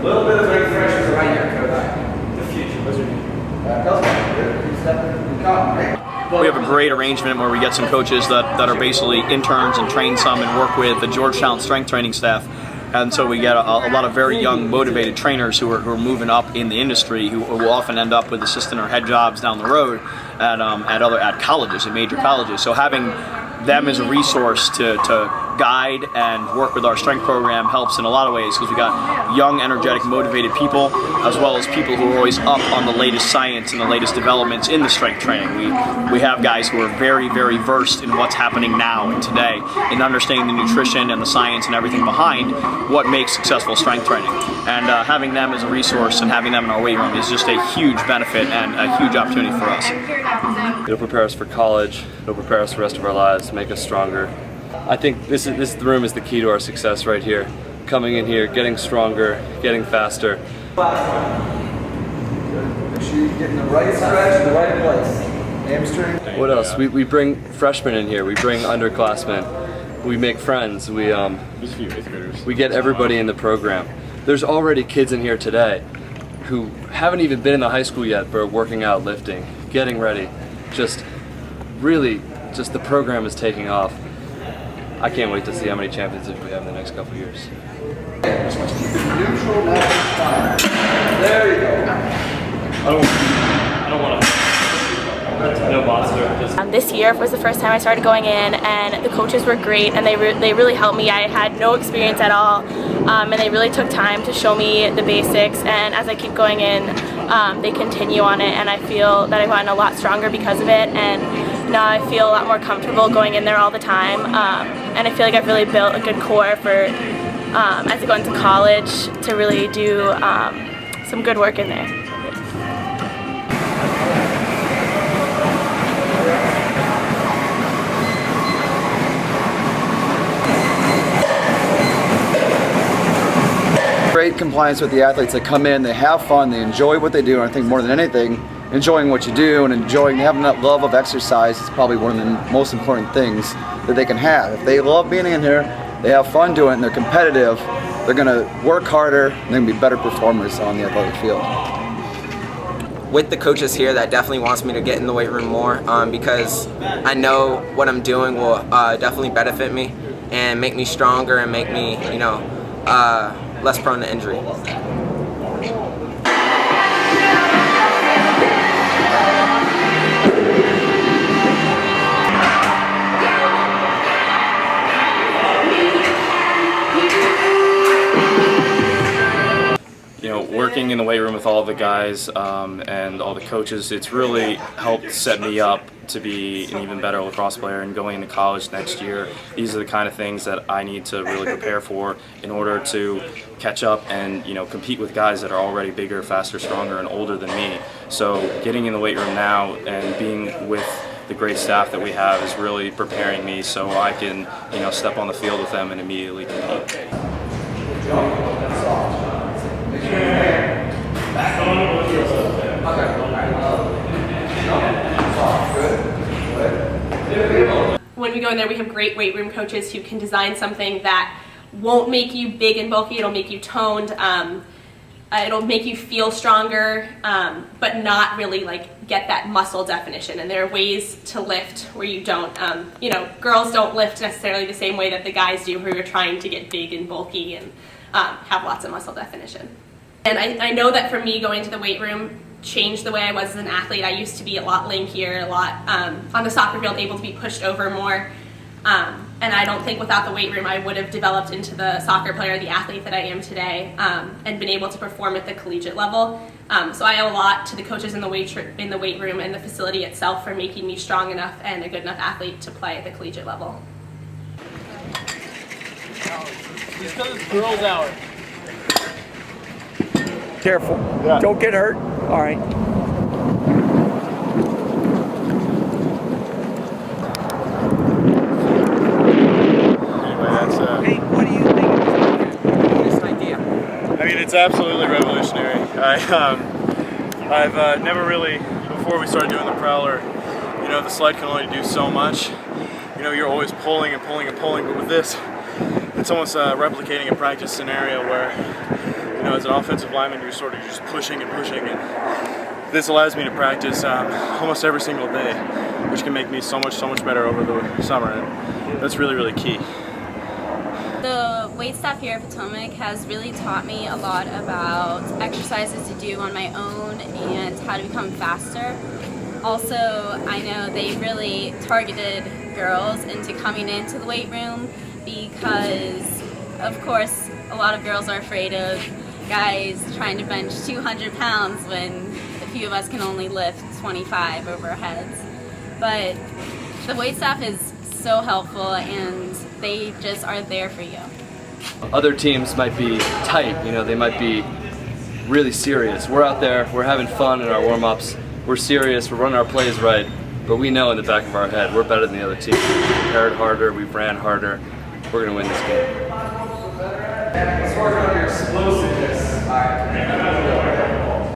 little bit of refreshers right here. The future. We have a great arrangement where we get some coaches that are basically interns and train some and work with the Georgetown strength training staff. And so we get a lot of very young, motivated trainers who are moving up in the industry, who will often end up with assistant or head jobs down the road at colleges, at major colleges. So having them as a resource to guide and work with our strength program helps in a lot of ways, because we got young, energetic, motivated people, as well as people who are always up on the latest science and the latest developments in the strength training. We have guys who are very, very versed in what's happening now and today, in understanding the nutrition and the science and everything behind what makes successful strength training. And having them as a resource and having them in our weight room is just a huge benefit and a huge opportunity for us. It'll prepare us for college, it'll prepare us for the rest of our lives, make us stronger. I think this room is the key to our success right here. Coming in here, getting stronger, getting faster. Make sure you're getting the right stretch in the right place. Hamstring. What else? We bring freshmen in here, we bring underclassmen, we make friends, we get everybody in the program. There's already kids in here today who haven't even been in the high school yet, but are working out, lifting, getting ready. Just the program is taking off. I can't wait to see how many championships we have in the next couple of years. Just want to keep it neutral, nice. There you go. I don't want to. No monster. This year was the first time I started going in, and the coaches were great, and they really helped me. I had no experience at all, and they really took time to show me the basics. And as I keep going in, they continue on it, and I feel that I've gotten a lot stronger because of it. And now I feel a lot more comfortable going in there all the time, and I feel like I've really built a good core for as I go into college to really do some good work in there. Great compliance with the athletes that come in, they have fun, they enjoy what they do, and I think more than anything, enjoying what you do and having that love of exercise is probably one of the most important things that they can have. If they love being in here, they have fun doing it, and they're competitive, they're going to work harder, and they're going to be better performers on the athletic field. With the coaches here, that definitely wants me to get in the weight room more, because I know what I'm doing will definitely benefit me and make me stronger and make me, less prone to injury. Working in the weight room with all the guys and all the coaches, it's really helped set me up to be an even better lacrosse player, and going into college next year, these are the kind of things that I need to really prepare for in order to catch up and compete with guys that are already bigger, faster, stronger, and older than me. So getting in the weight room now and being with the great staff that we have is really preparing me so I can step on the field with them and immediately compete. When we go in there, we have great weight room coaches who can design something that won't make you big and bulky. It'll make you toned. It'll make you feel stronger, but not really get that muscle definition. And there are ways to lift where you don't. Girls don't lift necessarily the same way that the guys do, who are trying to get big and bulky and have lots of muscle definition. And I know that for me, going to the weight room changed the way I was as an athlete. I used to be a lot lankier, a lot on the soccer field, able to be pushed over more. And I don't think without the weight room I would have developed into the soccer player, the athlete that I am today, and been able to perform at the collegiate level. So I owe a lot to the coaches in the weight room and the facility itself for making me strong enough and a good enough athlete to play at the collegiate level. He's got his girls out. Careful. Yeah. Don't get hurt. All right. Anyway, hey, what do you think of this idea? I mean, it's absolutely revolutionary. I've never really, before we started doing the prowler, the sled can only do so much. You're always pulling and pulling and pulling, but with this, it's almost replicating a practice scenario where as an offensive lineman, you're sort of just pushing and pushing, and this allows me to practice almost every single day, which can make me so much better over the summer, and that's really, really key. The wait staff here at Potomac has really taught me a lot about exercises to do on my own and how to become faster. Also, I know they really targeted girls into coming into the weight room because, of course, a lot of girls are afraid of guys trying to bench 200 pounds when a few of us can only lift 25 over our heads. But the wait staff is so helpful, and they just are there for you. Other teams might be tight, they might be really serious. We're out there, we're having fun in our warm-ups, we're serious, we're running our plays right, but we know in the back of our head we're better than the other team. We've prepared harder, we've ran harder, we're going to win this game. Let's work on your explosive